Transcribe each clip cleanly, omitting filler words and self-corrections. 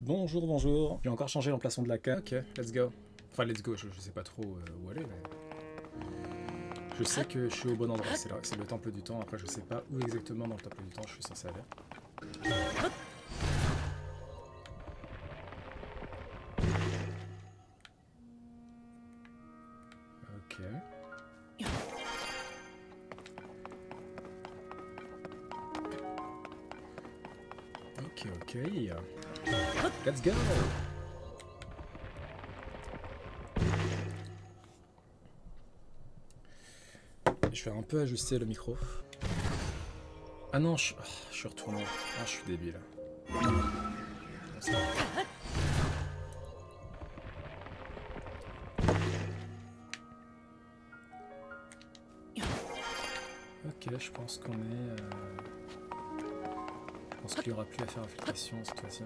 Bonjour, bonjour. J'ai encore changé l'emplacement de la carte. Ok, let's go. Enfin, let's go, je sais pas trop où aller, mais... Je sais que je suis au bon endroit, c'est le temple du temps. Après, je sais pas où exactement dans le temple du temps je suis censé aller. Ok. Ok. Let's go. Je vais un peu ajuster le micro. Ah non, je suis retourné. Ah, je suis débile. Ok, je pense qu'on est... Je pense qu'il n'y aura plus à faire infiltration cette fois-ci.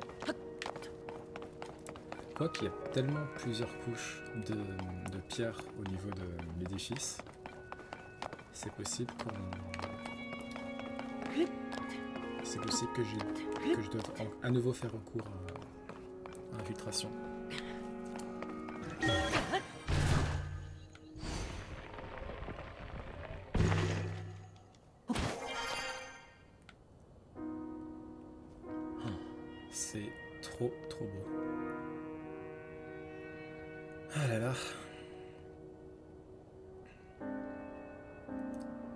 Quoiqu'il y a tellement plusieurs couches de pierre au niveau de l'édifice, c'est possible c'est possible que je doive à nouveau faire recours à infiltration. C'est trop beau. Ah là là.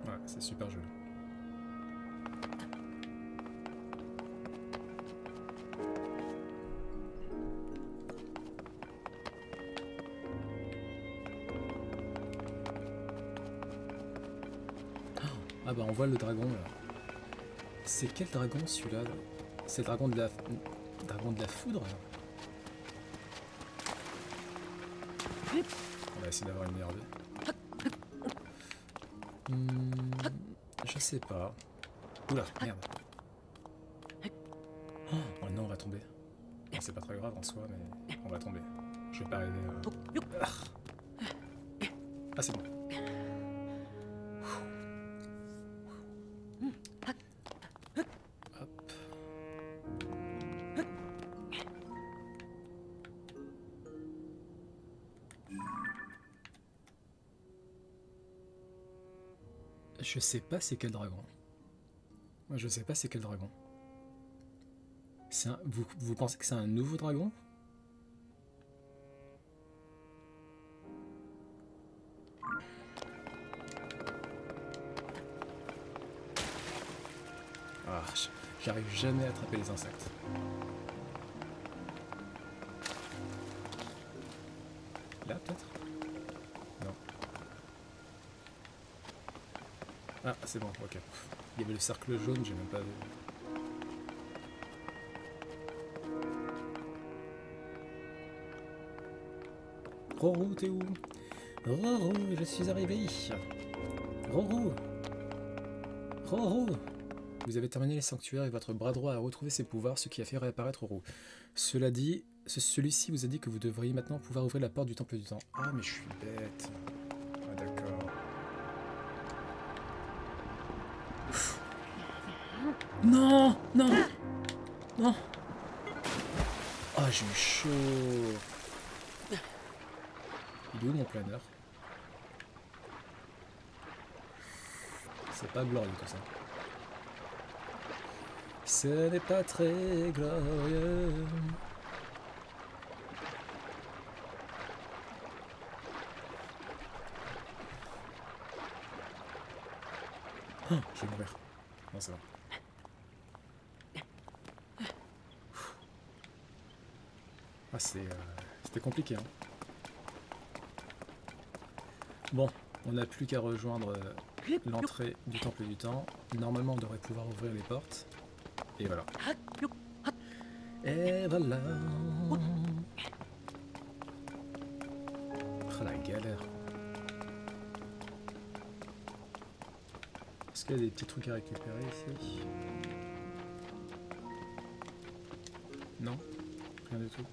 Ouais, c'est super joli. Ah bah on voit le dragon là. C'est quel dragon celui-là là? C'est le dragon de la foudre là. On va essayer d'avoir une meilleure vue. Je sais pas. Oula, merde. Oh non, on va tomber. Bon, c'est pas très grave en soi, mais on va tomber. Je vais pas arriver à... Ah, c'est bon. Hop. Je sais pas c'est quel dragon. Moi, je sais pas c'est quel dragon. Vous pensez que c'est un nouveau dragon? Ah, j'arrive jamais à attraper les insectes. Là, peut-être? Non. Ah, c'est bon, ok. Il y avait le cercle jaune, j'ai même pas vu. Roro, t'es où? Roro, je suis arrivé. Roro. Roro. Vous avez terminé les sanctuaires et votre bras droit a retrouvé ses pouvoirs, ce qui a fait réapparaître Roro. Cela dit, celui-ci vous a dit que vous devriez maintenant pouvoir ouvrir la porte du temple du temps. Ah, mais je suis bête. Ah, d'accord. Non, non, non. Ah, j'ai eu chaud. Il est où mon planeur? C'est pas glorieux tout ça. Ce n'est pas très glorieux. Oh, je vais mourir. Non, c'est bon. Ah, c'était compliqué. Hein. Bon, on n'a plus qu'à rejoindre l'entrée du temple du temps. Normalement, on devrait pouvoir ouvrir les portes. Et voilà. Et voilà. Oh, la galère. Est-ce qu'il y a des petits trucs à récupérer ici? Non, rien du tout.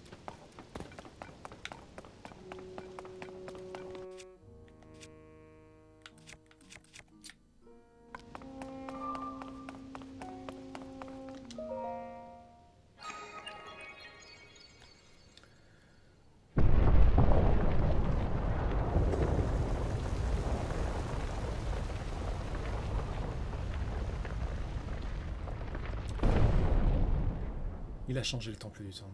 Il a changé le temple du temps.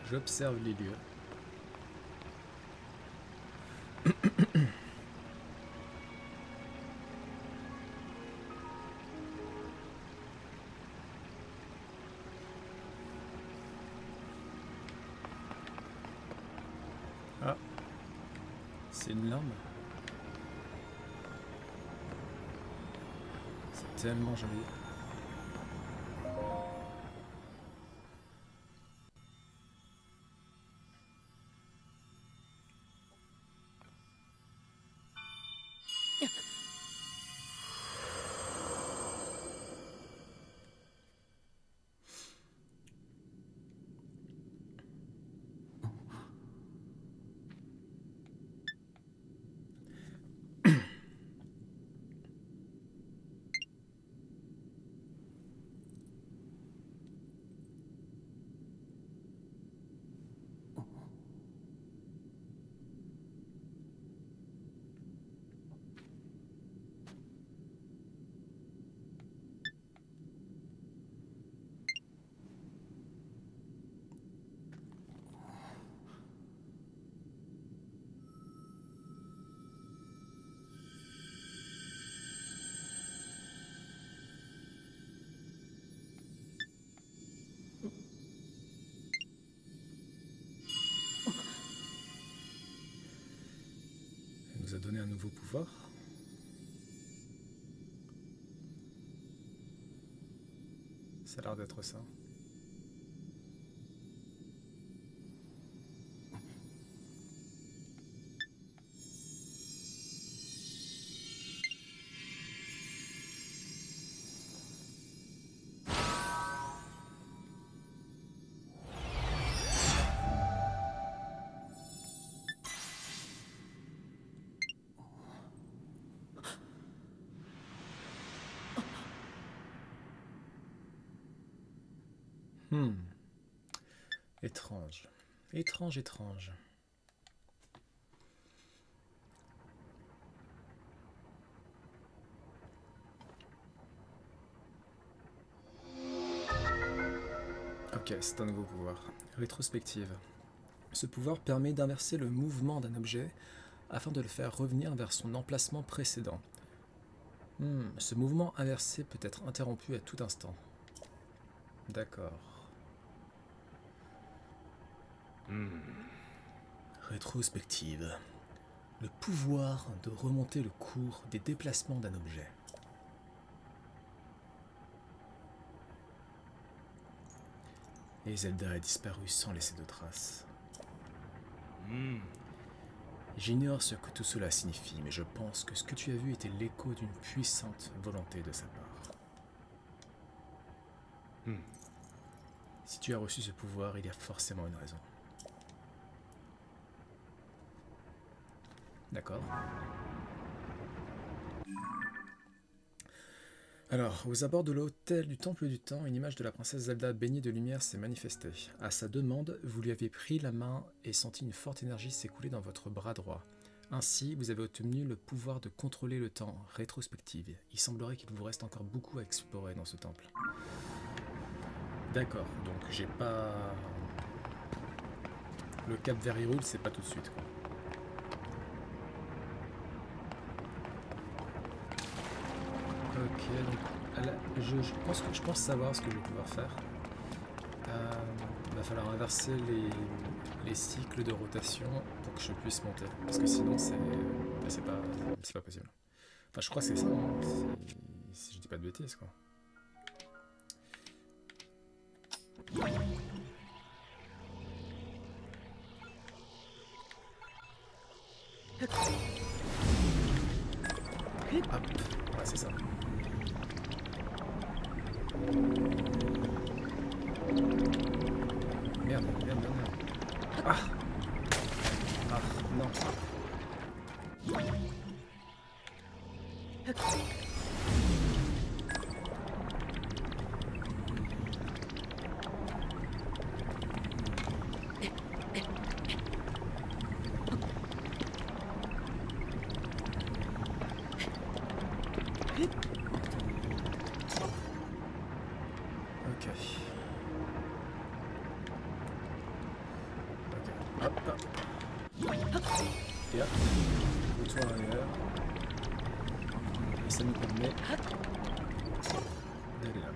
J'observe les lieux. Ah, c'est une lame. C'est tellement joli. Elle nous a donné un nouveau pouvoir. Ça a l'air d'être ça. Étrange. Étrange, étrange. Ok, c'est un nouveau pouvoir. Rétrospective. Ce pouvoir permet d'inverser le mouvement d'un objet afin de le faire revenir vers son emplacement précédent. Ce mouvement inversé peut être interrompu à tout instant. D'accord. Rétrospective. Le pouvoir de remonter le cours des déplacements d'un objet. Et Zelda a disparu sans laisser de traces. J'ignore ce que tout cela signifie, mais je pense que ce que tu as vu était l'écho d'une puissante volonté de sa part. Si tu as reçu ce pouvoir, il y a forcément une raison. D'accord. Alors, aux abords de l'hôtel du Temple du Temps, une image de la princesse Zelda baignée de lumière s'est manifestée. À sa demande, vous lui avez pris la main et senti une forte énergie s'écouler dans votre bras droit. Ainsi, vous avez obtenu le pouvoir de contrôler le temps, rétrospective. Il semblerait qu'il vous reste encore beaucoup à explorer dans ce temple. D'accord, donc j'ai pas... Le cap vers Hyrule, c'est pas tout de suite, quoi. Ok, donc je pense savoir ce que je vais pouvoir faire. Il va falloir inverser les cycles de rotation pour que je puisse monter. Parce que sinon, c'est pas possible. Enfin, je crois que c'est ça, hein, si je dis pas de bêtises, quoi. Hop, ouais, c'est ça. Merde. Ah! Ah, non. Ok. Ok. Hop. Et hop. Retour à l'arrière. Et ça nous permet d'aller là.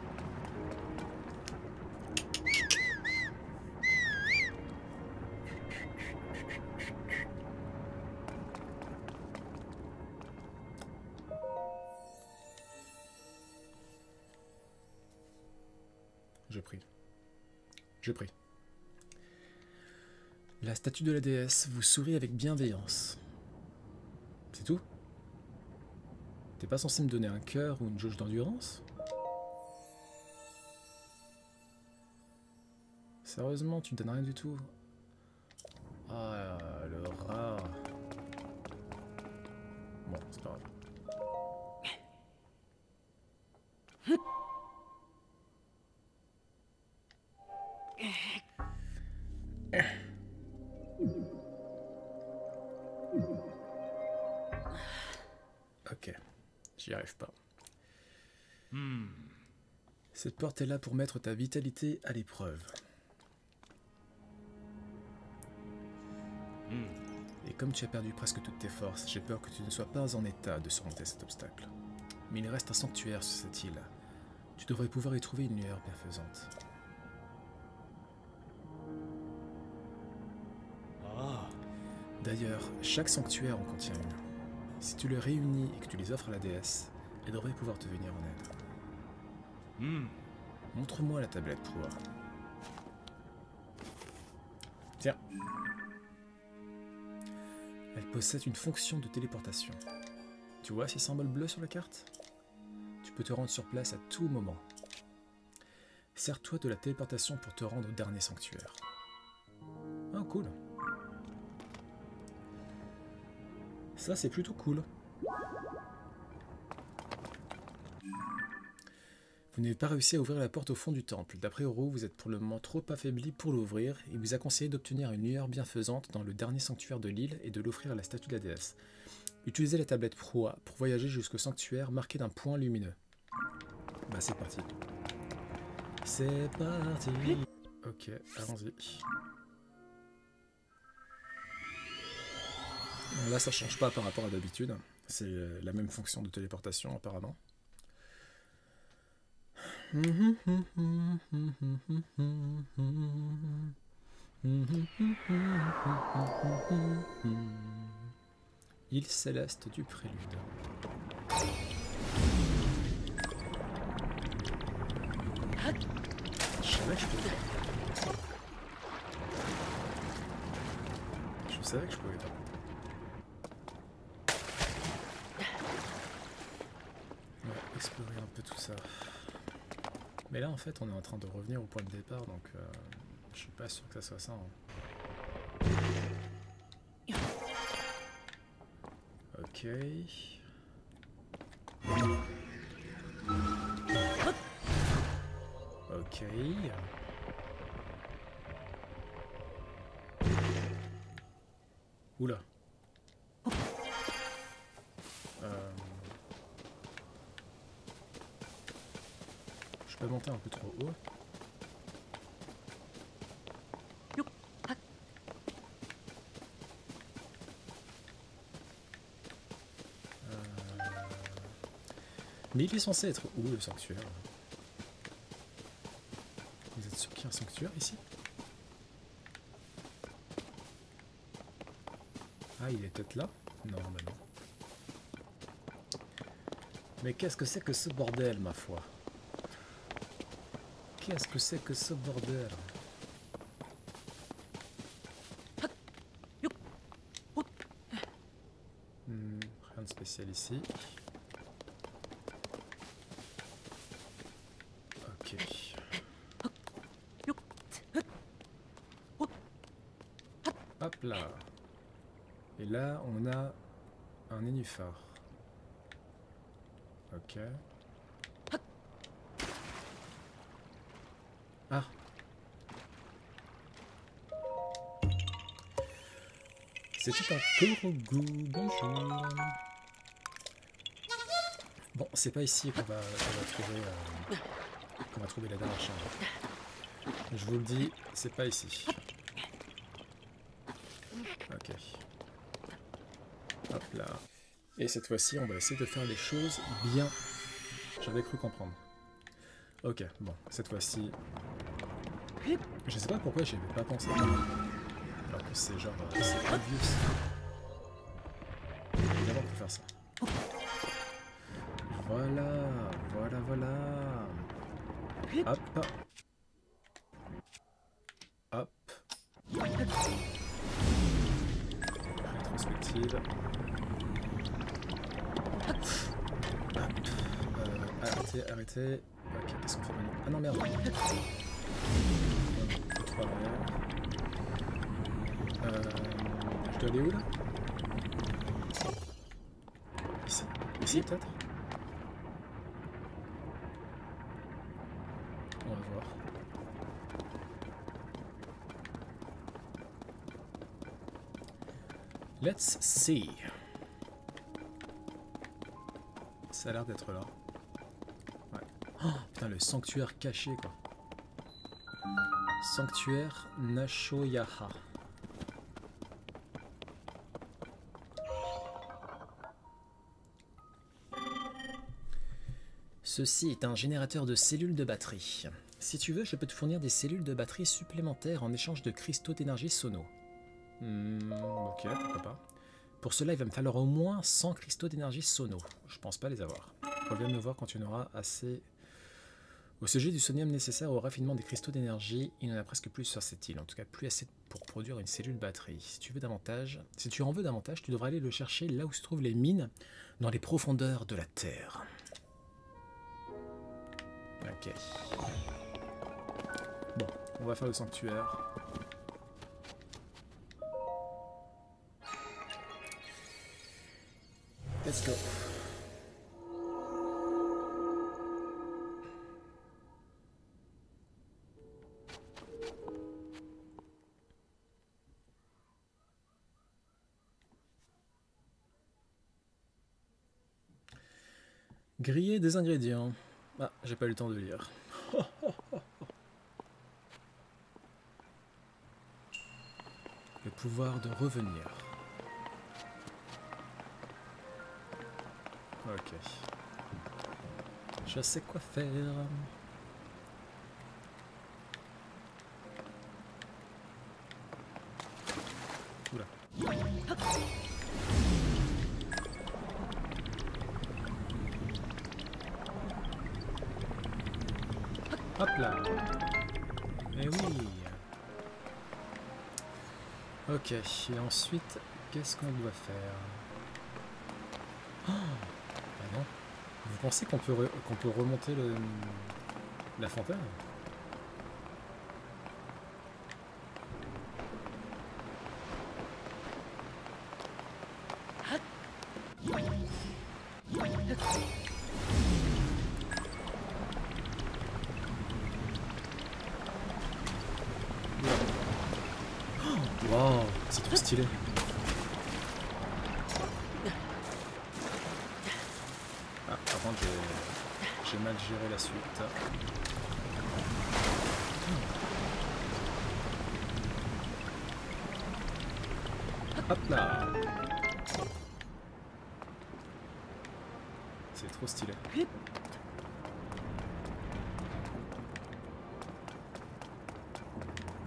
Je prie. Je prie. La statue de la déesse vous sourit avec bienveillance. C'est tout? T'es pas censé me donner un cœur ou une jauge d'endurance? Sérieusement, tu me donnes rien du tout? Ah, le rat. Bon, c'est pas grave. Ok, j'y arrive pas. Cette porte est là pour mettre ta vitalité à l'épreuve. Et comme tu as perdu presque toutes tes forces, j'ai peur que tu ne sois pas en état de surmonter cet obstacle. Mais il reste un sanctuaire sur cette île. Tu devrais pouvoir y trouver une lueur bienfaisante. D'ailleurs, chaque sanctuaire en contient une. Si tu les réunis et que tu les offres à la déesse, elle devrait pouvoir te venir en aide. Montre-moi la tablette Proa. Tiens. Elle possède une fonction de téléportation. Tu vois ces symboles bleus sur la carte? Tu peux te rendre sur place à tout moment. Sers-toi de la téléportation pour te rendre au dernier sanctuaire. Ah, cool. Ça, c'est plutôt cool. Vous n'avez pas réussi à ouvrir la porte au fond du temple. D'après Oro, vous êtes pour le moment trop affaibli pour l'ouvrir et vous a conseillé d'obtenir une lueur bienfaisante dans le dernier sanctuaire de l'île et de l'offrir à la statue de la déesse. Utilisez la tablette Proa pour voyager jusqu'au sanctuaire marqué d'un point lumineux. Bah c'est parti. C'est parti. Ok, allons-y. Là ça change pas par rapport à d'habitude. C'est la même fonction de téléportation apparemment. Île céleste du prélude. Je savais que je pouvais pas. Je savais que je pouvais pas. On va explorer un peu tout ça. Mais là en fait on est en train de revenir au point de départ donc je suis pas sûr que ça soit ça. Hein. Ok. Ok. Oula. Je peux monter un peu trop haut. Mais il est censé être où le sanctuaire? Vous êtes sûr qu'il y a un sanctuaire ici? Ah, il est peut-être là? Non, bah non. Mais qu'est-ce que c'est que ce bordel, ma foi? Qu'est-ce que c'est que ce bordel? Rien de spécial ici. Ok. Hop là. Et là, on a un nénuphar. Ok. Ah. C'est tout un Korogu. Bonjour. Bon, c'est pas ici qu'on va trouver la dernière charge. Je vous le dis, c'est pas ici. Ok. Hop là. Et cette fois-ci, on va essayer de faire les choses bien. J'avais cru comprendre. Ok, bon, cette fois-ci... Je sais pas pourquoi j'y avais pas pensé. Alors que c'est genre... c'est obvious. Évidemment pour faire ça. Voilà, voilà, voilà. Hop. Hop. Rétrospective. Hop. Arrêtez. Ok, qu'est-ce qu'on fait maintenant? Ah non, merde. 3 arrière. Je dois aller où là? Ici. Ici peut-être? On va voir. Let's see. Ça a l'air d'être là. Ouais. Oh, putain, le sanctuaire caché quoi. Sanctuaire Nashoyaha. Ceci est un générateur de cellules de batterie. Si tu veux, je peux te fournir des cellules de batterie supplémentaires en échange de cristaux d'énergie sono. Ok, pourquoi pas. Pour cela, il va me falloir au moins 100 cristaux d'énergie sono. Je pense pas les avoir. Reviens me voir quand tu en auras assez. Au sujet du sonium nécessaire au raffinement des cristaux d'énergie, il n'y en a presque plus sur cette île. En tout cas, plus assez pour produire une cellule batterie. Si tu en veux davantage, tu devras aller le chercher là où se trouvent les mines, dans les profondeurs de la Terre. Ok. Bon, on va faire le sanctuaire. Let's go. Griller des ingrédients. Ah, j'ai pas eu le temps de lire. Le pouvoir de revenir. Ok. Je sais quoi faire. Oula. Hop là. Eh oui. Ok, et ensuite, qu'est-ce qu'on doit faire? Oh, ah non. Vous pensez qu'on peut, remonter la fontaine? Wow, c'est trop stylé. Ah, par contre, j'ai mal géré la suite. Hop là. C'est trop stylé.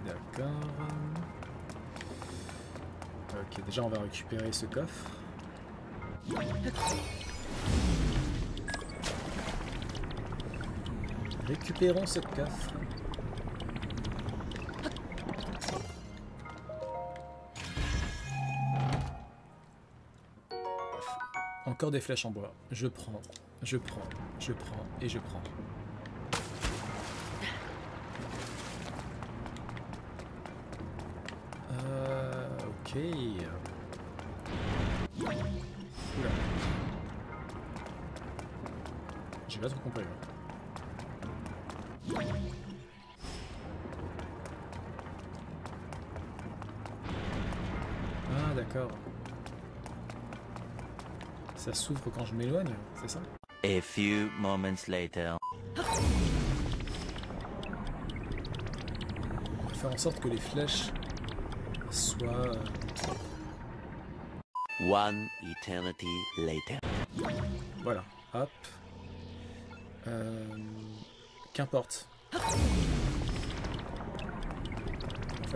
D'accord. Ok, déjà on va récupérer ce coffre. Récupérons ce coffre. Encore des flèches en bois. Je prends et je prends. Ok. Oula. J'ai pas trop compris. Ah d'accord. Ça s'ouvre quand je m'éloigne, c'est ça? A few moments later. On va faire en sorte que les flèches soient... One eternity later. Voilà, hop. Qu'importe.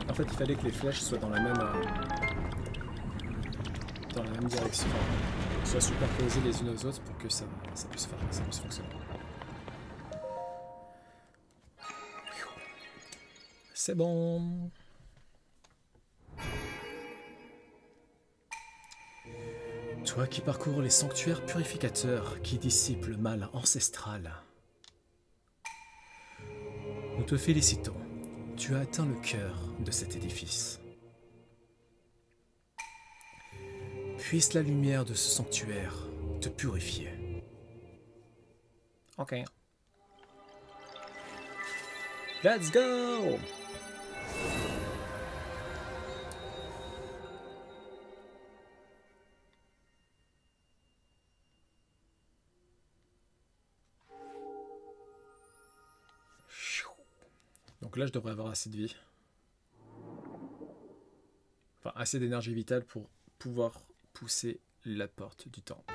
En fait, il fallait que les flèches soient dans la même direction, soient superposées les unes aux autres pour que ça puisse fonctionner. C'est bon. Toi qui parcours les sanctuaires purificateurs, qui dissipent le mal ancestral, nous te félicitons. Tu as atteint le cœur de cet édifice. Puisse la lumière de ce sanctuaire te purifier. Ok. Let's go! Donc là, je devrais avoir assez de vie. Enfin, assez d'énergie vitale pour pouvoir pousser la porte du temple.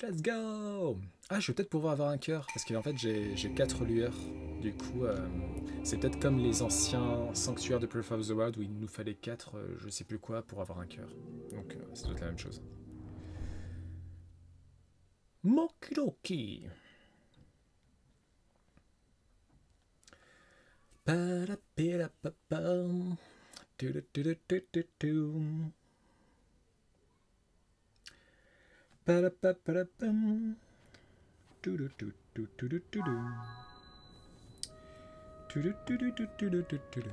Let's go! Ah, je vais peut-être pouvoir avoir un cœur, parce qu'en fait, j'ai 4 lueurs. Du coup, c'est peut-être comme les anciens sanctuaires de Breath of the Wild où il nous fallait 4, je sais plus quoi, pour avoir un cœur. Donc, ça doit être la même chose. Mokidoki! Pa-da-pa-da-pa-pam. Tu-du-tu-du-tu-tu-tu. Pa-da-pa-pa-da-pam. Tu-du-tu-tu-tu-tu-tu. Tu-du-tu-tu-tu-tu-tu-tu.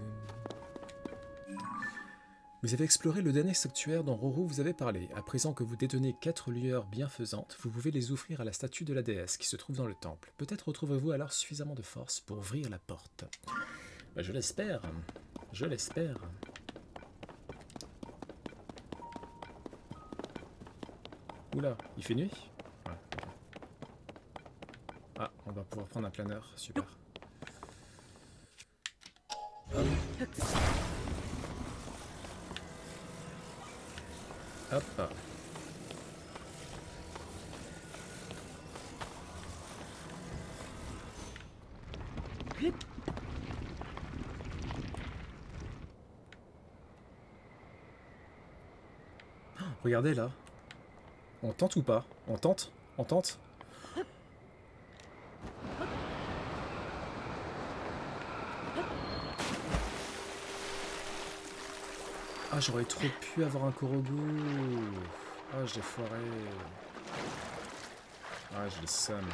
Vous avez exploré le dernier sanctuaire dont Roro vous avait parlé. À présent que vous détenez 4 lueurs bienfaisantes, vous pouvez les offrir à la statue de la déesse qui se trouve dans le temple. Peut-être retrouverez-vous alors suffisamment de force pour ouvrir la porte. Bah, je l'espère. Je l'espère. Oula, il fait nuit? Ouais, okay. Ah, on va pouvoir prendre un planeur, super. Hop. Hop. Regardez là. On tente ou pas? On tente? On tente? Ah, j'aurais trop pu avoir un Korogu. Ah, j'ai foiré. Ah, j'ai le seum.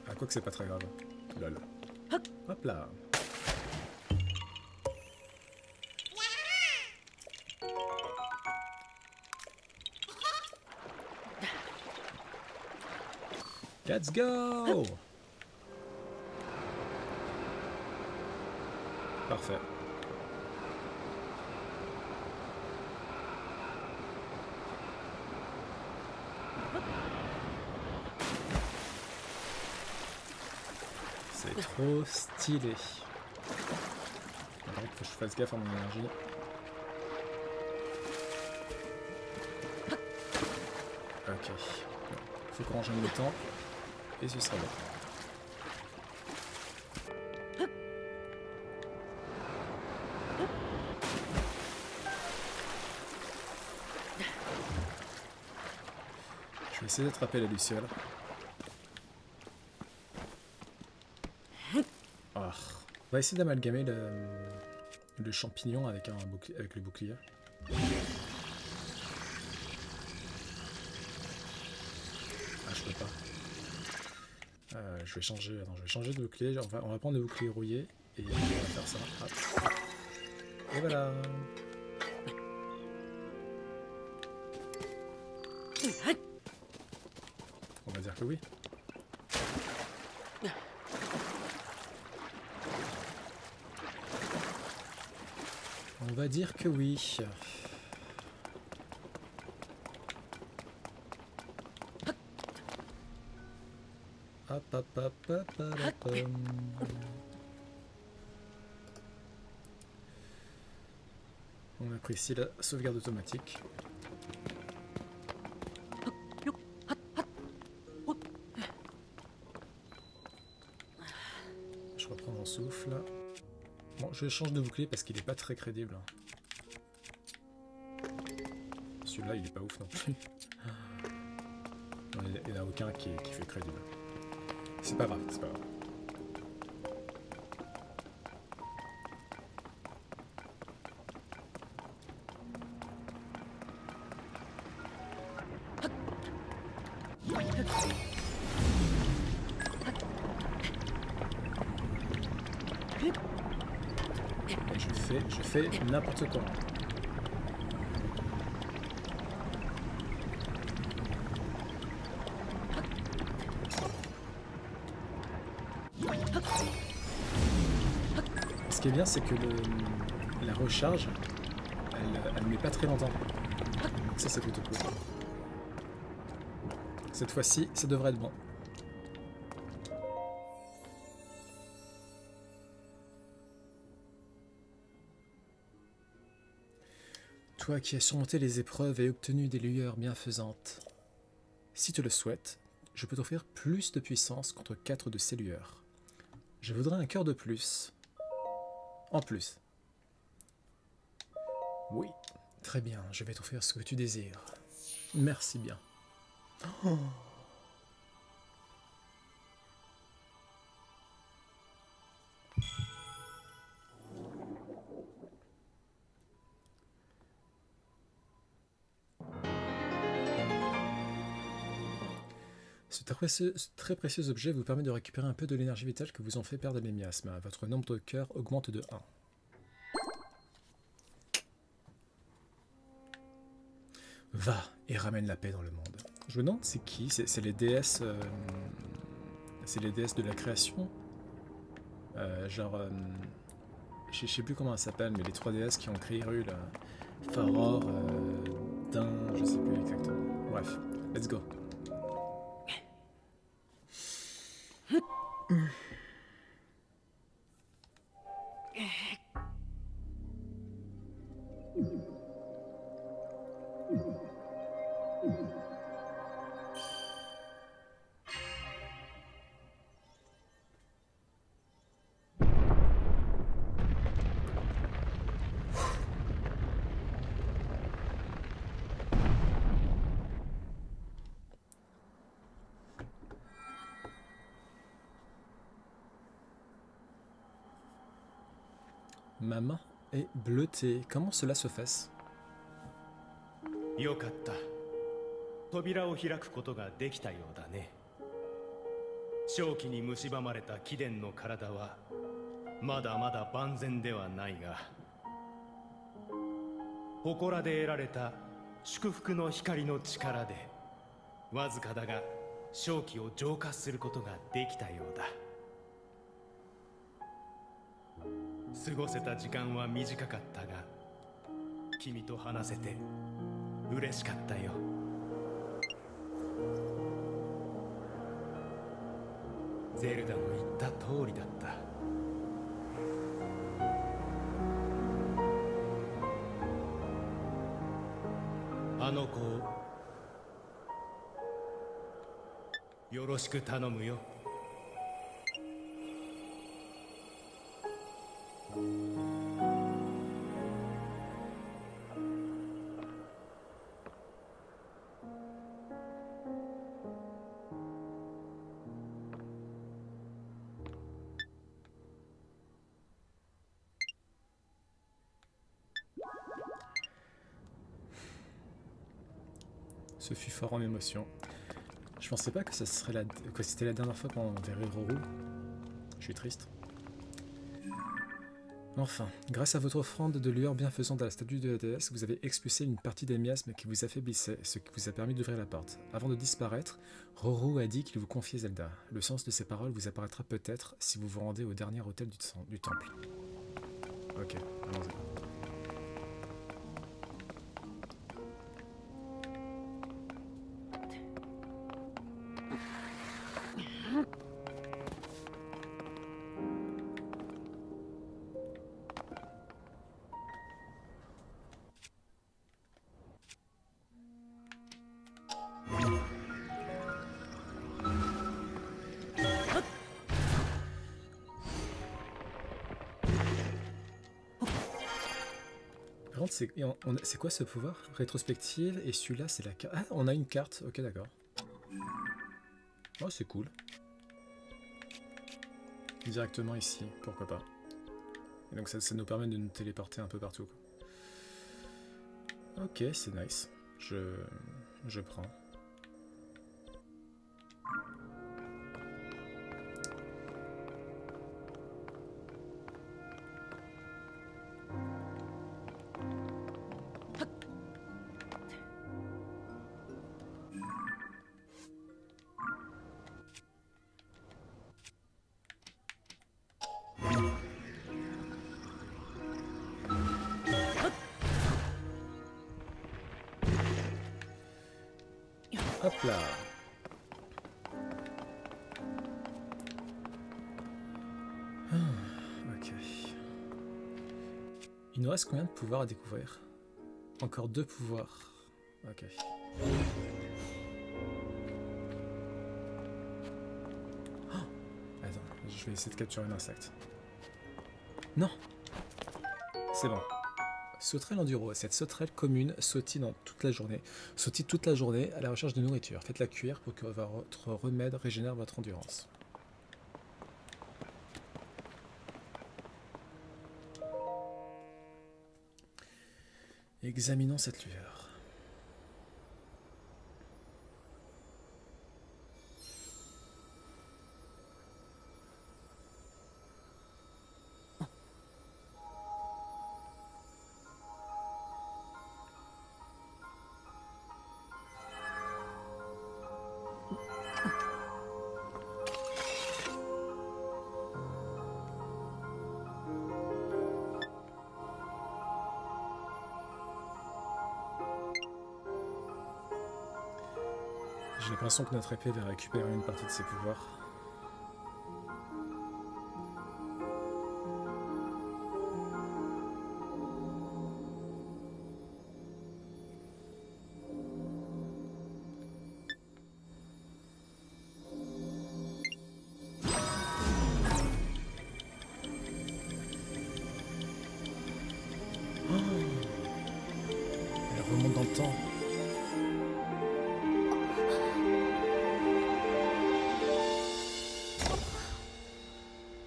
Ah, quoi que c'est pas très grave. Lol. Hop là. Let's go! Parfait. C'est trop stylé. Alors, faut que je fasse gaffe à mon énergie. Ok. Faut qu'on range le temps. Et ce sera bon. Je vais essayer d'attraper la luciole. Oh. On va essayer d'amalgamer le champignon avec le bouclier. Ah, je peux pas. Je vais changer. Attends, je vais changer de bouclier. On va prendre le bouclier rouillé et on va faire ça. Hop. Et voilà. On va dire que oui. va dire que oui. Hop, hop, hop, hop, hop, hop. On apprécie la sauvegarde automatique. Je reprends mon souffle. Bon, je change de bouclier parce qu'il n'est pas très crédible. Celui-là, il n'est pas ouf non plus. Il n'y en a aucun qui fait crédible. C'est pas grave, c'est pas grave. Je fais n'importe quoi. Ce qui est bien, c'est que la recharge, elle met pas très longtemps. Donc ça, c'est plutôt cool. Cette fois-ci, ça devrait être bon. Toi qui as surmonté les épreuves et obtenu des lueurs bienfaisantes, si tu le souhaites, je peux t'offrir plus de puissance contre 4 de ces lueurs. Je voudrais un cœur de plus. En plus. Oui, très bien, je vais t'offrir ce que tu désires. Merci bien. Oh. Ce très précieux objet vous permet de récupérer un peu de l'énergie vitale que vous en fait perdre à mes miasmes. Votre nombre de cœurs augmente de 1. Va et ramène la paix dans le monde. Je me demande c'est qui? C'est les déesses... c'est les déesses de la création? Je sais plus comment elles s'appellent, mais les 3 déesses qui ont créé Hyrule. Faror, Din, je sais plus exactement. Bref, let's go. Ma main est bleutée. Comment cela se fait? よかった。扉を開くことができたようだね。正気に蝕まれた貴殿の体はまだまだ万全ではないが、祠で得られた祝福の光の力でわずかだが正気を浄化することができたようだ。過ごせた時間は短かったが、君と話せて嬉しかったよ。ゼルダの言った通りだった。あの子をよろしく頼むよ。Ce fut fort en émotion. Je pensais pas que ça serait que c'était la dernière fois qu'on verrait Roro. Je suis triste. Enfin, grâce à votre offrande de lueur bienfaisante à la statue de la déesse, vous avez expulsé une partie des miasmes qui vous affaiblissaient, ce qui vous a permis d'ouvrir la porte. Avant de disparaître, Roro a dit qu'il vous confiait Zelda. Le sens de ces paroles vous apparaîtra peut-être si vous vous rendez au dernier hôtel du temple. Ok, allons-y. Par contre, c'est quoi ce pouvoir? Rétrospective, et celui-là, c'est la carte. Ah, on a une carte, ok, d'accord. Oh, c'est cool. Directement ici, pourquoi pas. Et donc ça nous permet de nous téléporter un peu partout, quoi. Ok, c'est nice. Je prends. Hop là. Ok. Il nous reste combien de pouvoirs à découvrir? Encore 2 pouvoirs. Ok. Oh, attends, je vais essayer de capturer un insecte. Non. C'est bon. Sauterelle enduro. Cette sauterelle commune sautille toute la journée à la recherche de nourriture. Faites-la cuire pour que votre remède régénère votre endurance. Examinons cette lueur. J'ai l'impression que notre épée va récupérer une partie de ses pouvoirs. Oh, elle remonte dans le temps.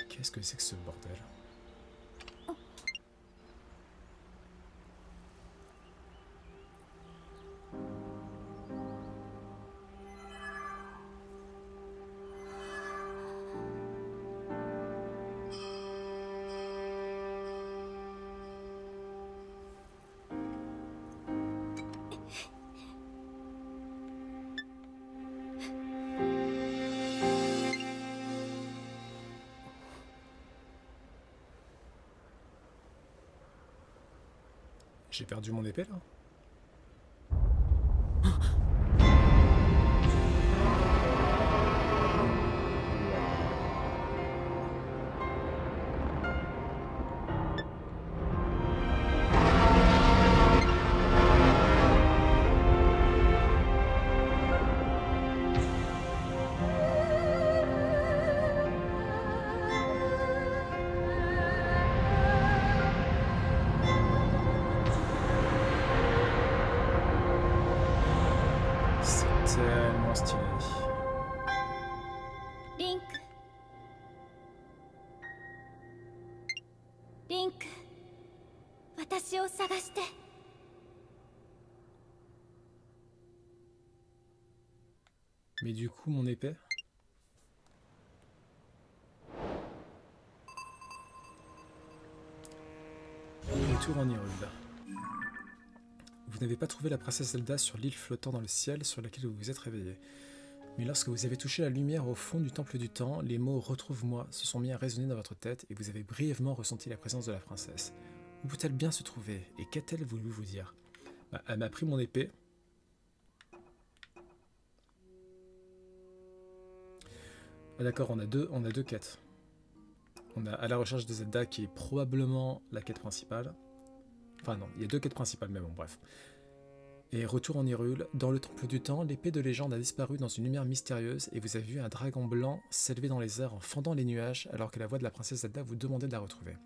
Qu'est-ce que c'est que ce bordel? J'ai perdu mon épée là? Tellement stylé. Link. Link. 私を探して。Mais du coup, mon épée? Retour en Hyrule. Vous n'avez pas trouvé la princesse Zelda sur l'île flottant dans le ciel sur laquelle vous vous êtes réveillé. Mais lorsque vous avez touché la lumière au fond du temple du temps, les mots « retrouve-moi » se sont mis à résonner dans votre tête et vous avez brièvement ressenti la présence de la princesse. Où peut-elle bien se trouver et qu'a-t-elle voulu vous dire? Elle m'a pris mon épée. Ah d'accord, on a deux quêtes. On a à la recherche de Zelda qui est probablement la quête principale. Enfin non, il y a 2 quêtes principales, mais bon, bref. Et retour en Hyrule, dans le temple du temps, l'épée de légende a disparu dans une lumière mystérieuse et vous avez vu un dragon blanc s'élever dans les airs en fendant les nuages alors que la voix de la princesse Zelda vous demandait de la retrouver.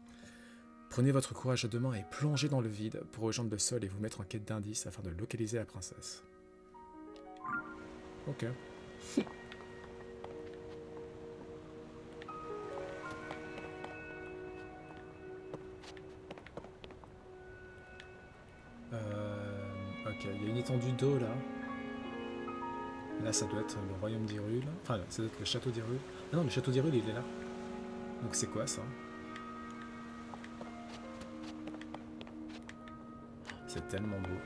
Prenez votre courage à deux mains et plongez dans le vide pour rejoindre le sol et vous mettre en quête d'indices afin de localiser la princesse. Ok. Ok, il y a une étendue d'eau là. Là, ça doit être le royaume d'Hyrule. Enfin, ça doit être le château d'Hyrule. Ah non, le château d'Hyrule, il est là. Donc c'est quoi ça? C'est tellement beau.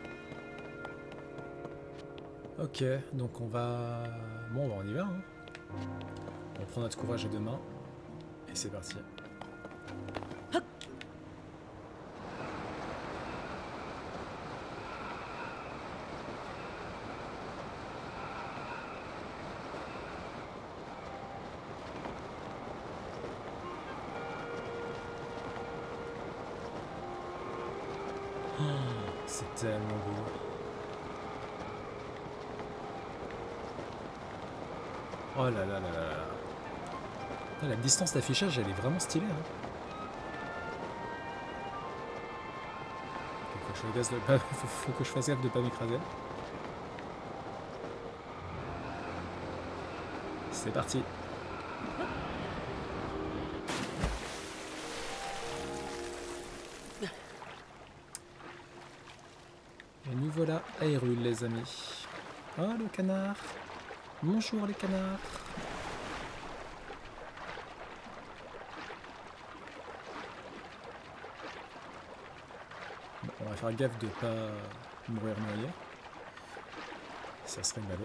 Ok, donc on va... Bon, on y va. Hein. On prend notre courage à deux mains. Et c'est parti. C'est tellement beau. Oh là là là là là. Ah, la distance d'affichage, elle est vraiment stylée. Hein. Faut que je fasse gaffe de pas m'écraser. C'est parti. Et nous voilà à Hyrule, les amis. Oh, le canard. Bonjour, les canards. Bon, on va faire gaffe de pas mourir noyé. Ça serait ballot.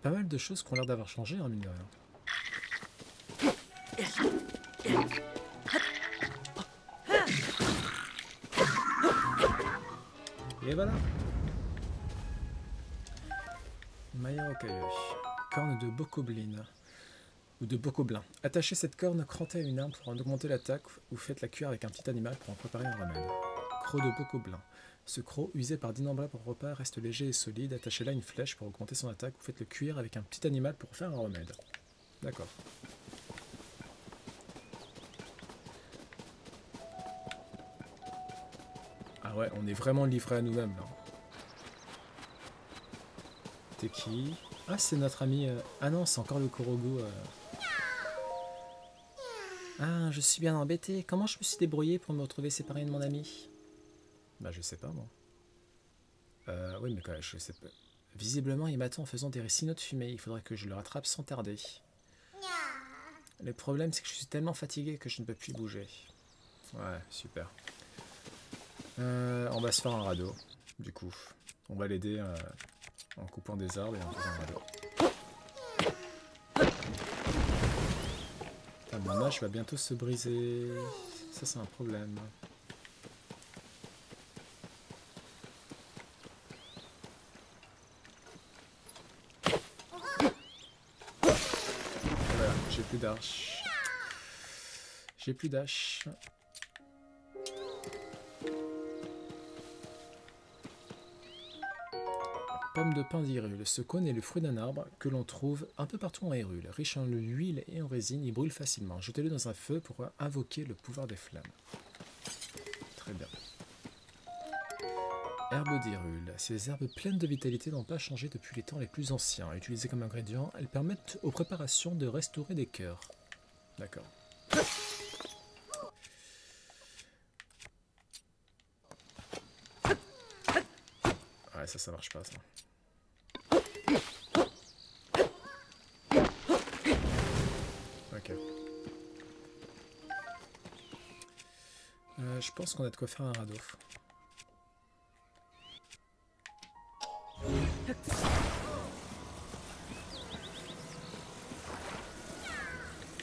Pas mal de choses qui ont l'air d'avoir changé, hein, mine de rien. Et voilà. Maya Okayo. Corne de Bokoblin. Ou de Bokoblin. Attachez cette corne crantée à une arme pour en augmenter l'attaque ou faites la cuire avec un petit animal pour en préparer un remède. Croc de Bokoblin. Ce croc, usé par d'innombrables repas, reste léger et solide. Attachez-là une flèche pour augmenter son attaque ou faites le cuire avec un petit animal pour faire un remède. D'accord. Ah ouais, on est vraiment livré à nous-mêmes là. T'es qui? Ah, c'est notre ami... Ah non, c'est encore le Korogu. Ah, je suis bien embêté. Comment je me suis débrouillé pour me retrouver séparé de mon ami? Bah, je sais pas, moi. Oui, mais quand même, je sais pas. Visiblement, il m'attend en faisant des signaux de fumée. Il faudrait que je le rattrape sans tarder. Le problème, c'est que je suis tellement fatigué que je ne peux plus bouger. Ouais, super. On va se faire un radeau, du coup. On va l'aider en coupant des arbres et en faisant un radeau. Putain, mon âge va bientôt se briser. Ça, c'est un problème. Voilà, j'ai plus d'arche. J'ai plus d'âge. Pomme de pin d'Hyrule. Ce cône est le fruit d'un arbre que l'on trouve un peu partout en Hyrule. Riche en huile et en résine, il brûle facilement. Jetez-le dans un feu pour invoquer le pouvoir des flammes. Très bien. Herbe d'Hyrule. Ces herbes pleines de vitalité n'ont pas changé depuis les temps les plus anciens. Utilisées comme ingrédients, elles permettent aux préparations de restaurer des cœurs. D'accord. Ouais, ça marche pas, ça. Ok. Je pense qu'on a de quoi faire un radeau.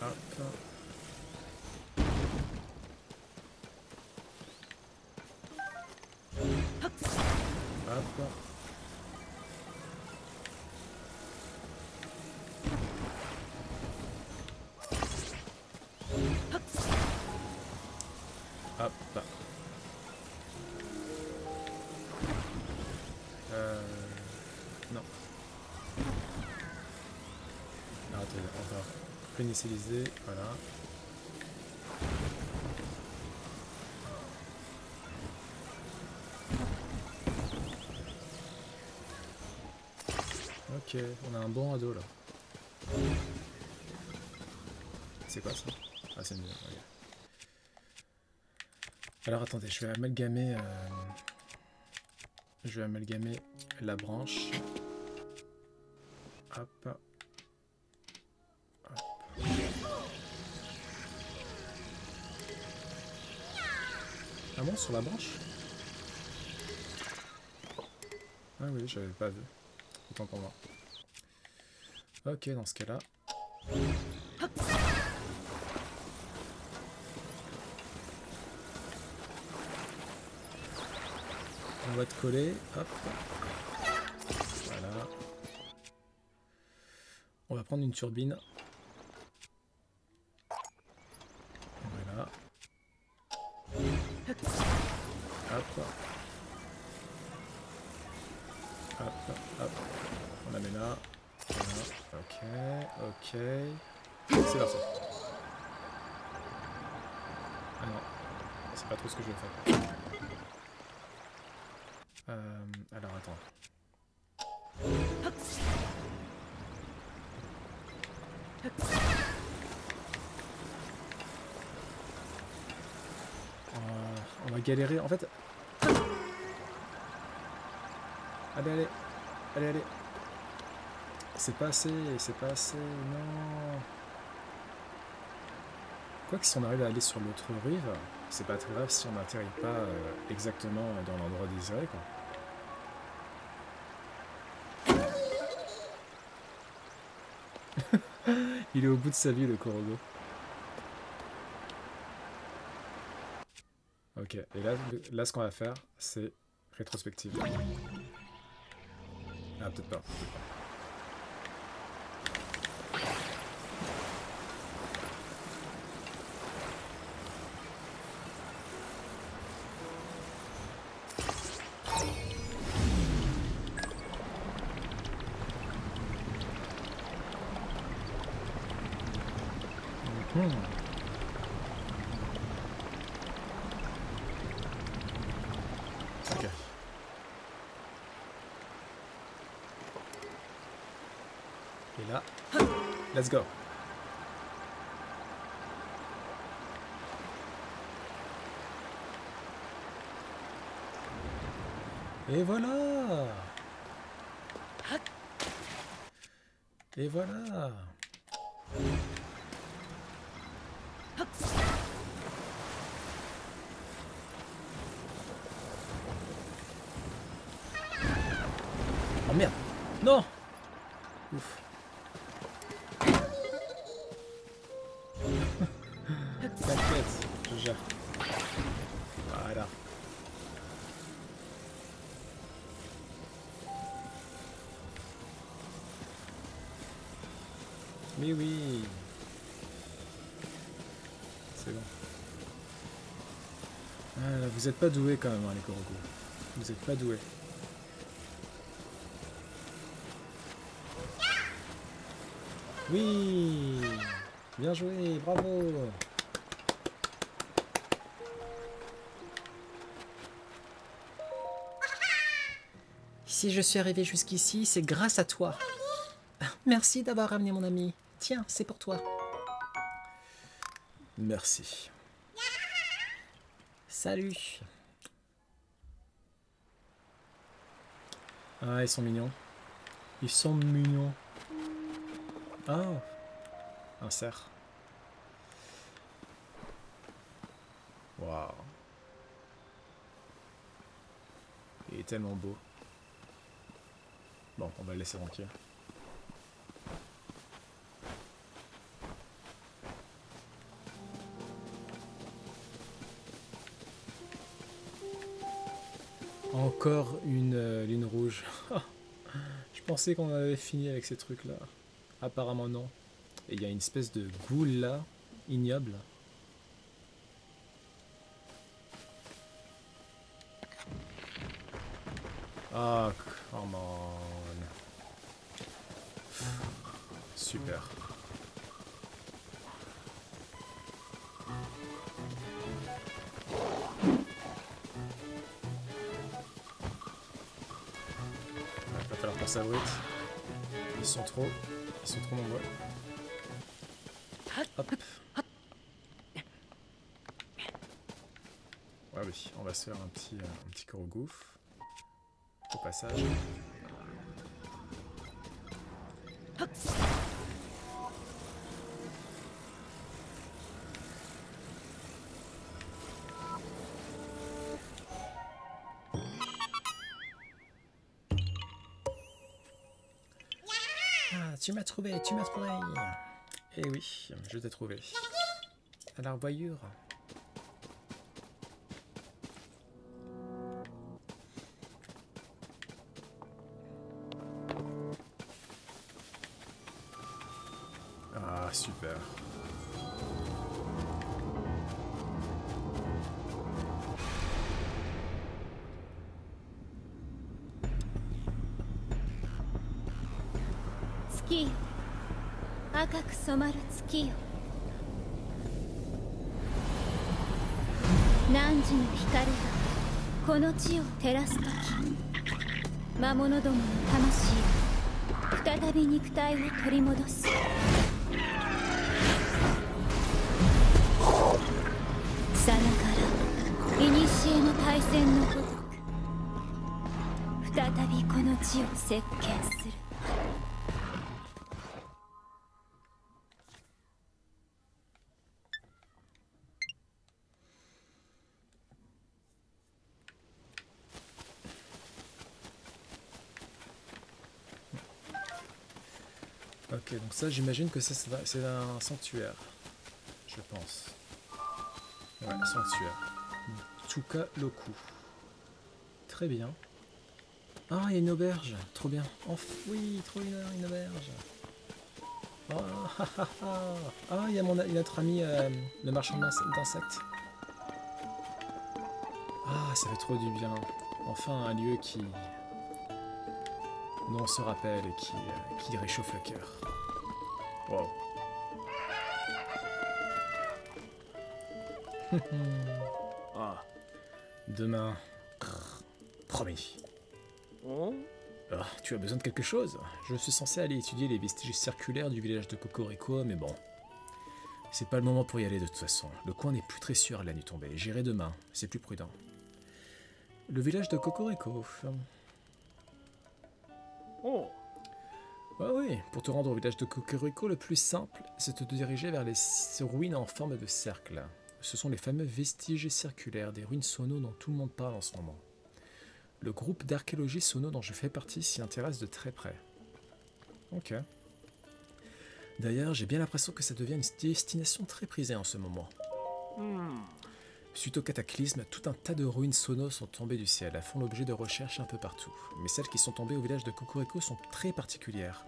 Hop. quoi. Hop là. Non. Ah, attendez, on va réinitialiser, voilà. Ok, on a un bon radeau là. C'est quoi ça? Ah, c'est une... ok. Alors attendez, je vais amalgamer la branche. Hop. Hop. Ah bon, sur la branche? Ah oui, j'avais pas vu. Autant pour moi. Ok, dans ce cas-là. On va te coller, hop. Voilà. On va prendre une turbine. Voilà. Hop. Hop, hop. On la met là. Voilà. Ok, ok. C'est parti. Ah non. C'est pas trop ce que je veux faire. Alors attends. On va galérer. En fait. Allez, allez. Allez, allez. C'est pas assez. C'est pas assez. Non. Quoi que si on arrive à aller sur l'autre rive, c'est pas très grave si on n'atterrit pas exactement dans l'endroit désiré, quoi. Il est au bout de sa vie, le Korogo. Ok, et là ce qu'on va faire, c'est rétrospective. Ah, peut-être pas. Ok. Et là, let's go. Et voilà. Et voilà. Oh merde. Non. Ouf. T'inquiète, je gère. Voilà. Mais oui. C'est bon. Ah là, vous êtes pas doués quand même, hein, les Korogo. Vous êtes pas doués. Oui. Bien joué, bravo. Si je suis arrivé jusqu'ici, c'est grâce à toi. Merci d'avoir ramené mon ami. Tiens, c'est pour toi. Merci. Salut. Ah, ils sont mignons. Ils sont mignons. Ah, un cerf. Waouh. Il est tellement beau. Bon, on va le laisser tranquille. Encore une ligne rouge. Je pensais qu'on avait fini avec ces trucs là. Apparemment non. Et il y a une espèce de ghoul là, ignoble. Ah, come on. Super. Ouais, va falloir penser à Brut. Ils sont trop nombreux. Hop. Ouais oui, on va se faire un petit Korogouf au passage. Ah, tu m'as trouvé. Eh oui, je t'ai trouvé. À la revoyure. Ah, super.月よ、赤く染まる月よ。汝の光がこの地を照らすとき、魔物どもの魂が再び肉体を取り戻す。さながら古の大戦のごとく、再びこの地を席巻する。Ok, donc ça j'imagine que c'est un sanctuaire, je pense. Ouais, sanctuaire. Tsuka Loku. Très bien. Ah, il y a une auberge, trop bien. Oui, trop bien, une auberge. Ah, il y a notre ami le marchand d'insectes. Ah, ça fait trop du bien. Enfin, un lieu dont on se rappelle et qui réchauffe le cœur. Wow. Ah. Demain. Promis. Ah, tu as besoin de quelque chose? Je suis censé aller étudier les vestiges circulaires du village de Kokoriko, mais bon. C'est pas le moment pour y aller de toute façon. Le coin n'est plus très sûr à la nuit tombée. J'irai demain, c'est plus prudent. Le village de Kokoriko. Oh. Ah oui, pour te rendre au village de Kokoriko, le plus simple, c'est de te diriger vers ces ruines en forme de cercle. Ce sont les fameux vestiges circulaires des ruines Sono dont tout le monde parle en ce moment. Le groupe d'archéologie Sono dont je fais partie s'y intéresse de très près. Ok. D'ailleurs, j'ai bien l'impression que ça devient une destination très prisée en ce moment. Suite au cataclysme, tout un tas de ruines Sono sont tombées du ciel, elles font l'objet de recherches un peu partout. Mais celles qui sont tombées au village de Kokoriko sont très particulières.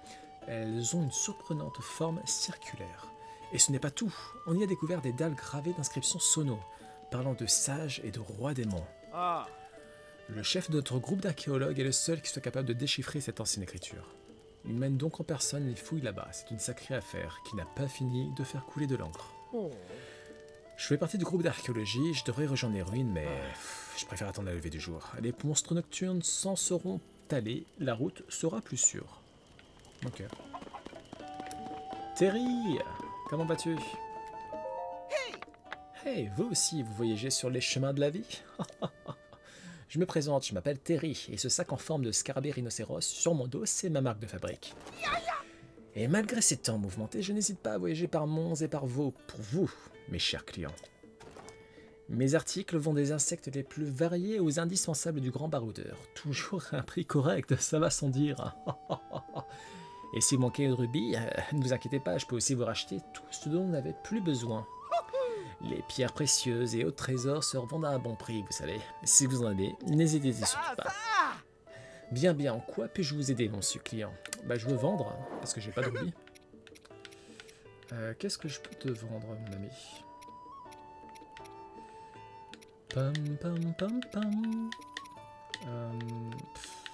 Elles ont une surprenante forme circulaire. Et ce n'est pas tout, on y a découvert des dalles gravées d'inscriptions Sono, parlant de sages et de rois démons. Le chef de notre groupe d'archéologues est le seul qui soit capable de déchiffrer cette ancienne écriture. Il mène donc en personne les fouilles là-bas, c'est une sacrée affaire qui n'a pas fini de faire couler de l'encre. Je fais partie du groupe d'archéologie, je devrais rejoindre les ruines, mais je préfère attendre la levée du jour. Les monstres nocturnes s'en seront allés, la route sera plus sûre. Ok. Terry, comment vas-tu? Hey, vous aussi, vous voyagez sur les chemins de la vie? Je me présente, je m'appelle Terry, et ce sac en forme de scarabée rhinocéros sur mon dos, c'est ma marque de fabrique. Et malgré ces temps mouvementés, je n'hésite pas à voyager par monts et par veaux pour vous, mes chers clients. Mes articles vont des insectes les plus variés aux indispensables du grand baroudeur. Toujours à un prix correct, ça va sans dire. Et si vous manquez de rubis, ne vous inquiétez pas, je peux aussi vous racheter tout ce dont vous n'avez plus besoin. Les pierres précieuses et autres trésors se revendent à un bon prix, vous savez. Si vous en avez, n'hésitez surtout pas. Bien, bien, en quoi puis-je vous aider, monsieur client? Bah, je veux vendre, parce que j'ai pas de rubis. Qu'est-ce que je peux te vendre, mon ami? Pam, pam, pam, pam.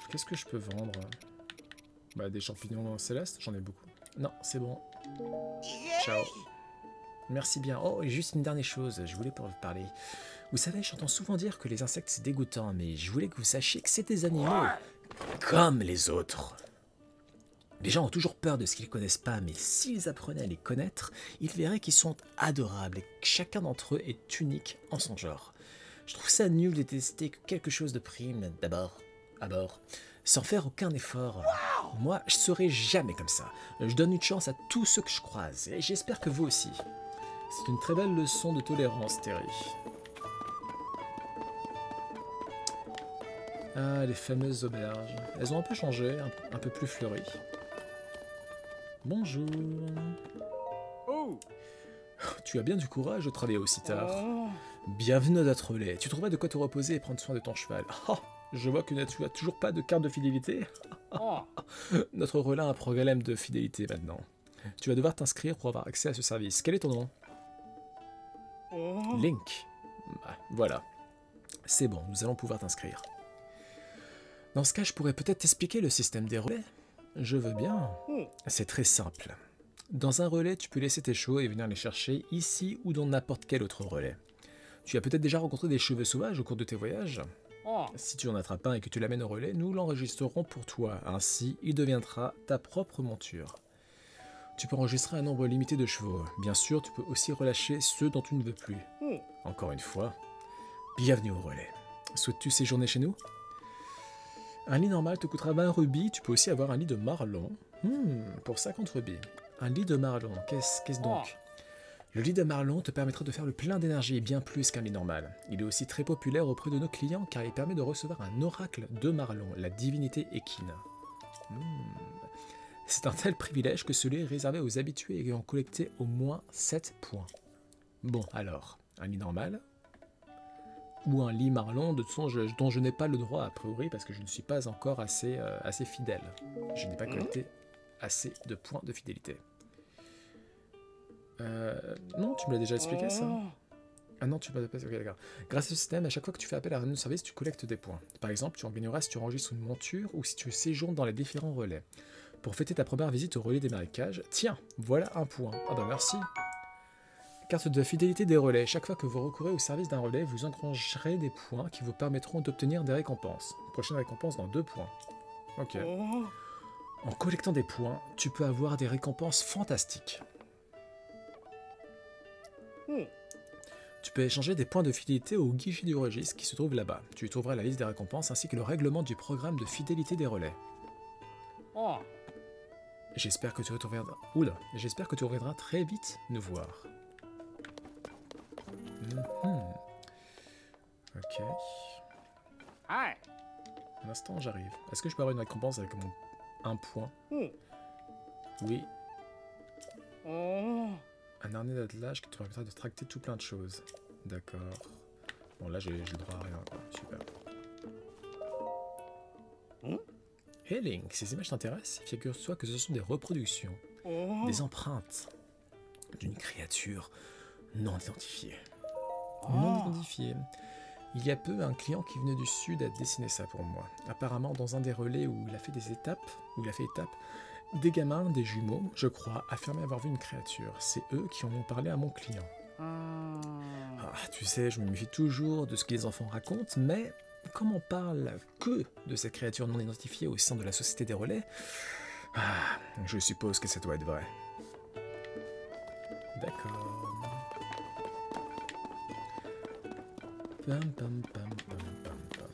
Qu'est-ce que je peux vendre? Bah, des champignons célestes, j'en ai beaucoup. Non, c'est bon. Ciao. Merci bien. Oh, et juste une dernière chose, je voulais pour vous parler. Vous savez, j'entends souvent dire que les insectes c'est dégoûtant, mais je voulais que vous sachiez que c'est des animaux comme les autres. Les gens ont toujours peur de ce qu'ils ne connaissent pas, mais s'ils apprenaient à les connaître, ils verraient qu'ils sont adorables et que chacun d'entre eux est unique en son genre. Je trouve ça nul de tester quelque chose de prime d'abord, à bord, sans faire aucun effort. Moi, je serai jamais comme ça. Je donne une chance à tous ceux que je croise, et j'espère que vous aussi. C'est une très belle leçon de tolérance, Terry. Ah, les fameuses auberges. Elles ont un peu changé, un peu plus fleuries. Bonjour. Oh. Tu as bien du courage de travailler aussi tard. Bienvenue à notre relais. Tu trouveras de quoi te reposer et prendre soin de ton cheval. Oh, je vois que tu n'as toujours pas de carte de fidélité. Notre relais a un programme de fidélité maintenant. Tu vas devoir t'inscrire pour avoir accès à ce service. Quel est ton nom? Link. Ah, voilà. C'est bon, nous allons pouvoir t'inscrire. Dans ce cas, je pourrais peut-être t'expliquer le système des relais. Je veux bien. C'est très simple. Dans un relais, tu peux laisser tes chevaux et venir les chercher ici ou dans n'importe quel autre relais. Tu as peut-être déjà rencontré des chevaux sauvages au cours de tes voyages. Si tu en attrapes un et que tu l'amènes au relais, nous l'enregistrerons pour toi. Ainsi, il deviendra ta propre monture. Tu peux enregistrer un nombre limité de chevaux. Bien sûr, tu peux aussi relâcher ceux dont tu ne veux plus. Encore une fois, bienvenue au relais. Souhaites-tu séjourner chez nous? Un lit normal te coûtera 20 rubis. Tu peux aussi avoir un lit de marlon. Pour 50 rubis. Un lit de marlon, qu'est-ce donc? Le lit de marlon te permettra de faire le plein d'énergie, bien plus qu'un lit normal. Il est aussi très populaire auprès de nos clients car il permet de recevoir un oracle de marlon, la divinité équine. C'est un tel privilège que celui est réservé aux habitués ayant collecté au moins 7 points. Bon, alors, un lit normal ou un lit marlon dont je n'ai pas le droit a priori parce que je ne suis pas encore assez fidèle. Je n'ai pas collecté assez de points de fidélité. Non, tu me l'as déjà expliqué ça. Ah non, tu ne m'as pas... Ok, d'accord. Grâce au système, à chaque fois que tu fais appel à un de service, tu collectes des points. Par exemple, tu en gagneras si tu enregistres une monture ou si tu séjournes dans les différents relais. Pour fêter ta première visite au relais des marécages, tiens, voilà un point. Ah bah merci. Carte de fidélité des relais. Chaque fois que vous recourez au service d'un relais, vous engrangerez des points qui vous permettront d'obtenir des récompenses. Prochaine récompense dans 2 points. Ok. En collectant des points, tu peux avoir des récompenses fantastiques. Tu peux échanger des points de fidélité au guichet du registre qui se trouve là-bas. Tu y trouveras la liste des récompenses ainsi que le règlement du programme de fidélité des relais. J'espère que tu reviendras. Oula, j'espère que tu reviendras très vite nous voir. Ok. Un instant, j'arrive. Est-ce que je peux avoir une récompense avec mon 1 point? Oui. Un harnais d'attelage qui te permettra de tracter tout plein de choses. D'accord. Bon, là, j'ai le droit à rien, quoi. Super. Hey Link, ces images t'intéressent? Figure-toi que ce sont des reproductions, des empreintes d'une créature non identifiée. Non identifiée. Il y a peu, un client qui venait du sud a dessiné ça pour moi. Apparemment, dans un des relais où il a fait étape, des gamins, des jumeaux, je crois, affirmaient avoir vu une créature. C'est eux qui en ont parlé à mon client. Tu sais, je me méfie toujours de ce que les enfants racontent, mais comme on parle que de cette créature non identifiée au sein de la société des relais, je suppose que ça doit être vrai. D'accord. Pam, pam, pam, pam, pam, pam.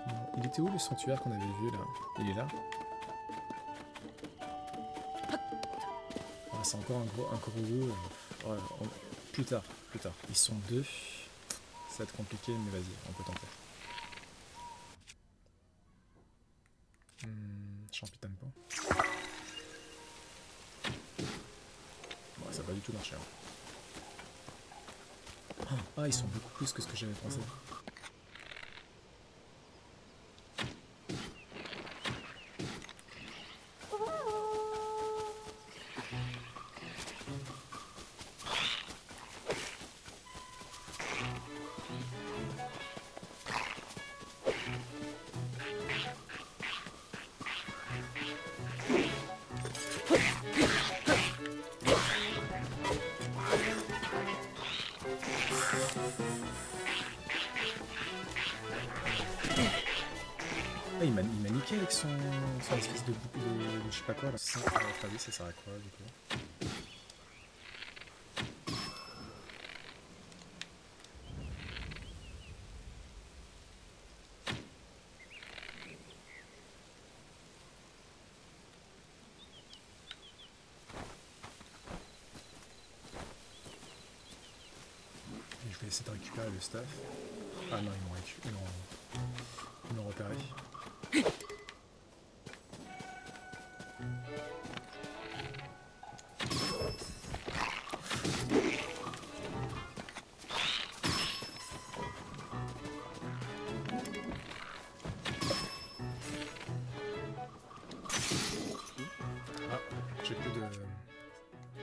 Bon, il était où le sanctuaire qu'on avait vu là? Il est là? C'est encore un gros... plus tard. Ils sont 2. Ça va être compliqué, mais vas-y, on peut tenter. Champitampo. ça n'a pas du tout marché. Hein. Ah, ils sont beaucoup plus que ce que j'avais pensé. Ah, il m'a niqué avec son espèce de boucle de je sais pas quoi là. Ça, enfin, oui, ça sert à quoi du coup? Je vais essayer de récupérer le stuff. Ah non, ils m'ont repéré. Ah, j'ai plus de...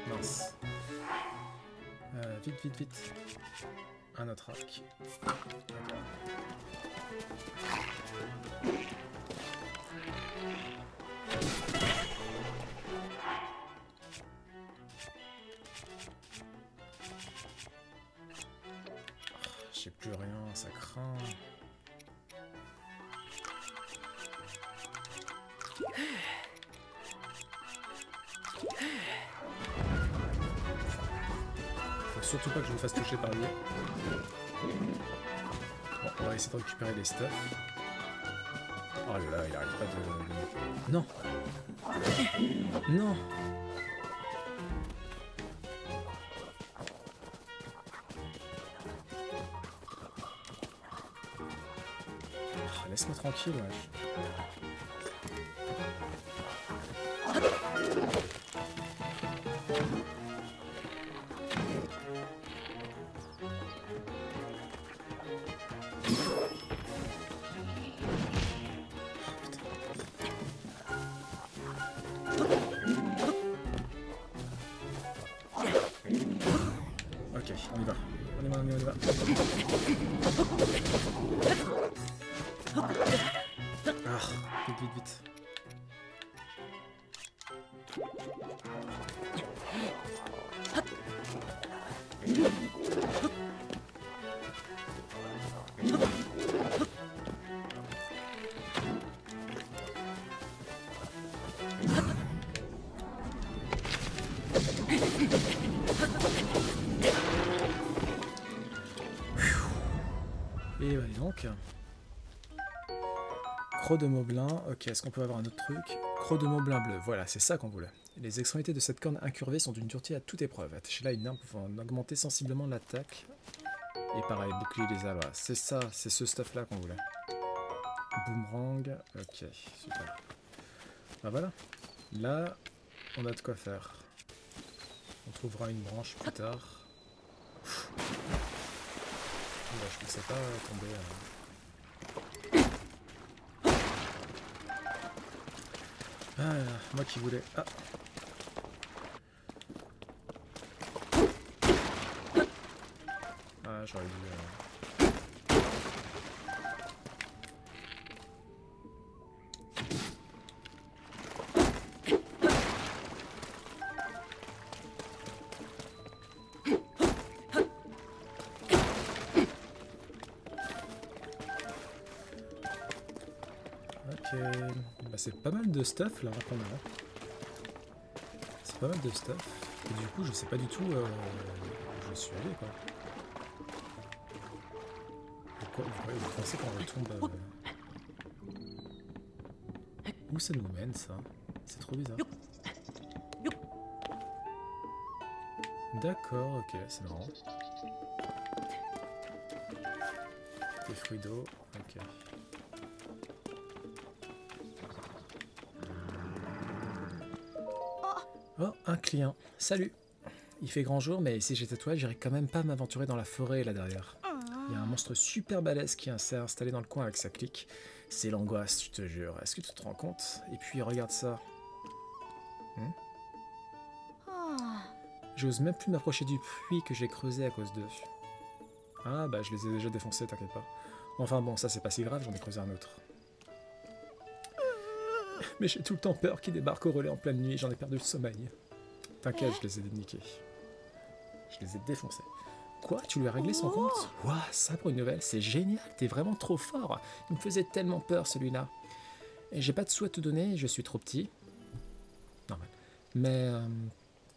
Mince. Vite, vite, vite. Un autre arc. J'ai plus rien, ça craint. Faut surtout pas que je me fasse toucher par lui. Bon, on va essayer de récupérer les stuffs. Oh là là, il arrête pas de... Non! Non! Oh, laisse-moi tranquille, wesh. Ok, on y va. On y va. Ah, vite, vite, vite. Et allez donc. Croc de Moblin. Ok, est-ce qu'on peut avoir un autre truc? Croc de Moblin bleu. Voilà, c'est ça qu'on voulait. Les extrémités de cette corne incurvée sont d'une dureté à toute épreuve. Attachez-la à une arme pouvant augmenter sensiblement l'attaque. Et pareil, bouclier des abats. C'est ça, c'est ce stuff-là qu'on voulait. Boomerang. Ok, super. Bah voilà. Là, on a de quoi faire. On trouvera une branche plus tard. Oula, je pensais pas tomber. Ah, moi qui voulais. Ah. Ah, j'aurais dû. Ok, bah, c'est pas mal de stuff là qu'on a. C'est pas mal de stuff. Et du coup, je sais pas du tout où je suis allé quoi. Pourquoi vous pensez qu'on retombe où ça nous mène ça? C'est trop bizarre. D'accord, ok, c'est marrant. Des fruits d'eau, ok. Oh, un client. Salut. Il fait grand jour, mais si j'étais toi, j'irais quand même pas m'aventurer dans la forêt là derrière. Il y a un monstre super balèze qui s'est installé dans le coin avec sa clique. C'est l'angoisse, je te jure. Est-ce que tu te rends compte? Et puis regarde ça. J'ose même plus m'approcher du puits que j'ai creusé à cause d'eux. Ah bah je les ai déjà défoncés, t'inquiète pas. Enfin bon, ça c'est pas si grave, j'en ai creusé un autre. Mais j'ai tout le temps peur qu'ils débarquent au relais en pleine nuit, j'en ai perdu le sommeil. T'inquiète, je les ai niqués. Je les ai défoncés. Quoi? Tu lui as réglé son compte? Ouah, ça pour une nouvelle, c'est génial, t'es vraiment trop fort. Il me faisait tellement peur celui-là. Et j'ai pas de sous à te donner, je suis trop petit. Normal. Mais...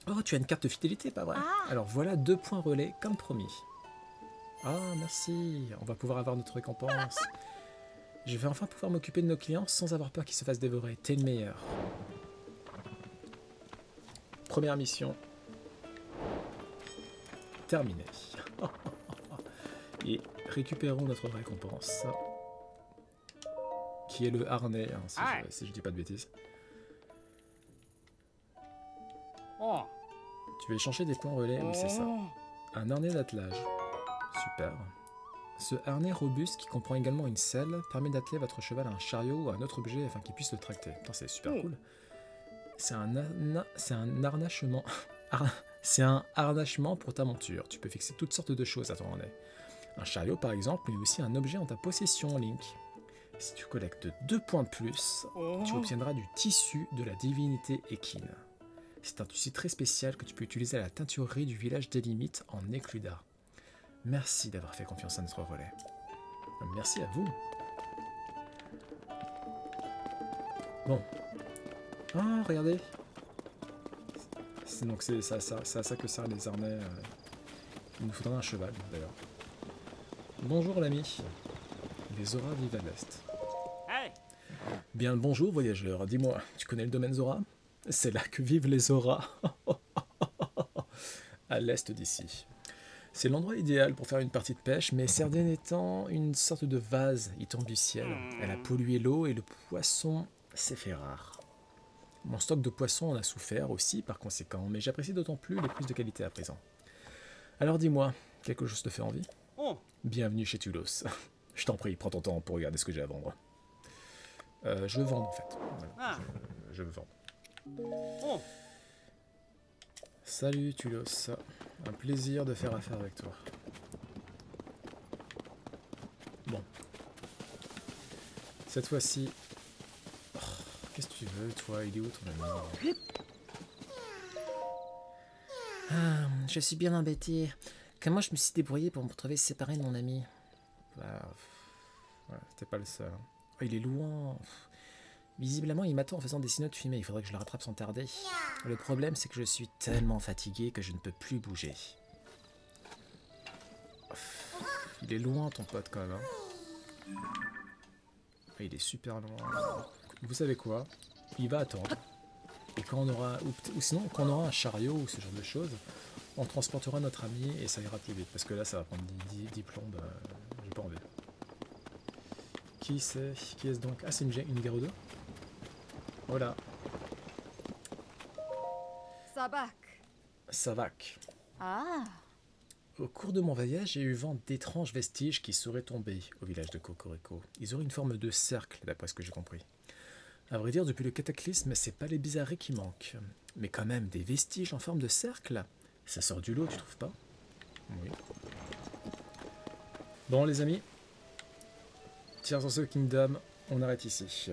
Oh, tu as une carte de fidélité, pas vrai? Alors voilà 2 points relais, comme promis. Ah, merci, on va pouvoir avoir notre récompense. Je vais enfin pouvoir m'occuper de nos clients sans avoir peur qu'ils se fassent dévorer. T'es le meilleur. Première mission. Terminée. Et récupérons notre récompense. Qui est le harnais, hein, si je dis pas de bêtises. Oh. Tu veux échanger des points relais? Oui, c'est ça. Un harnais d'attelage. Super. Ce harnais robuste, qui comprend également une selle, permet d'atteler votre cheval à un chariot ou à un autre objet afin qu'il puisse le tracter. Putain, c'est super cool. C'est un harnachement. C'est un harnachement pour ta monture. Tu peux fixer toutes sortes de choses à ton harnais. Un chariot, par exemple, mais aussi un objet en ta possession, Link. Si tu collectes 2 points de plus, tu obtiendras du tissu de la divinité équine. C'est un tissu très spécial que tu peux utiliser à la teinturerie du village des limites en Écluda. Merci d'avoir fait confiance à notre relais. Merci à vous. Bon. Ah, regardez. Donc c'est à ça que servent les harnais. Il nous faudra un cheval, d'ailleurs. Bonjour l'ami. Les Zora vivent à l'est. Hey. Bien le bonjour voyageur. Dis-moi, tu connais le domaine Zora? C'est là que vivent les Zora. À l'est d'ici. C'est l'endroit idéal pour faire une partie de pêche, mais Serdaigne étant une sorte de vase, il tombe du ciel. Elle a pollué l'eau et le poisson s'est fait rare. Mon stock de poissons en a souffert aussi par conséquent, mais j'apprécie d'autant plus les prises de qualité à présent. Alors dis-moi, quelque chose te fait envie? Bienvenue chez Tulos. Je t'en prie, prends ton temps pour regarder ce que j'ai à vendre. Je veux vendre en fait. Voilà, je veux vendre. Salut Tulos, un plaisir de faire affaire avec toi. Bon. Cette fois-ci... Oh, qu'est-ce que tu veux toi? Il est où ton ami? Je suis bien embêté. Comment je me suis débrouillé pour me retrouver séparé de mon ami? Bah... Ouais, t'es pas le seul. Hein. Oh, il est loin. Visiblement, il m'attend en faisant des signaux de fumée. Il faudrait que je le rattrape sans tarder. Le problème, c'est que je suis tellement fatigué que je ne peux plus bouger. Il est loin, ton pote, quand même. Hein. Il est super loin. Vous savez quoi? Il va attendre. Et quand on aura... Ou sinon, quand on aura un chariot ou ce genre de choses, on transportera notre ami et ça ira plus vite. Parce que là, ça va prendre 10 plombes. J'ai pas envie. Qui c'est? Qui est-ce donc? Ah, c'est une Gerudo. Voilà. Savak. Ah. Au cours de mon voyage, j'ai eu vent d'étranges vestiges qui seraient tombés au village de Cocorico. Ils auraient une forme de cercle, d'après ce que j'ai compris. À vrai dire, depuis le cataclysme, c'est pas les bizarreries qui manquent. Mais quand même, des vestiges en forme de cercle, ça sort du lot, tu trouves pas? Oui. Bon, les amis. Tears of the Kingdom, on arrête ici.